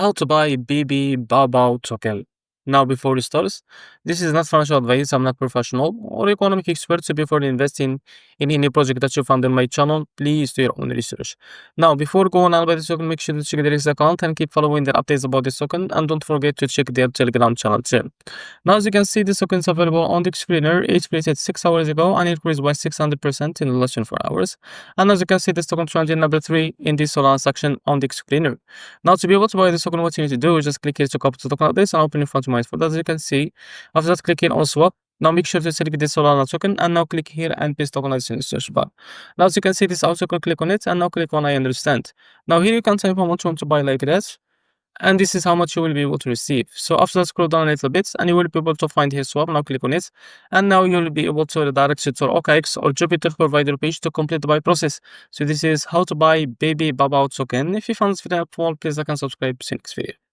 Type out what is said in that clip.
How to buy BabyBaoBao token. Now, before we start, this is not financial advice. I'm not professional or economic expert. So before investing in any project that you found on my channel, please do your own research. Now, before going on by this token, make sure to check their account and keep following their updates about this token. And don't forget to check their Telegram channel too. Now, as you can see, this token is available on the screener. It created 6 hours ago and increased by 600% in less than 4 hours. And as you can see, this token trended number 3 in the Solana section on the screener. Now, to be able to buy this token, what you need to do is just click here to copy the token like this and open your front mind. As you can see, after that, click here on swap. Now make sure to select the Solana token and now click here and paste token as in the search bar. Now as you can see, this also can click on it and now click on I understand. Now here you can type how much you want to buy like that. And this is how much you will be able to receive. So after that, scroll down a little bit and you will be able to find here swap. Now click on it and now you will be able to redirect it to OKX or Jupiter provider page to complete the buy process. So this is how to buy BabyBaoBao token. If you found this video helpful, please like and subscribe. See you next video.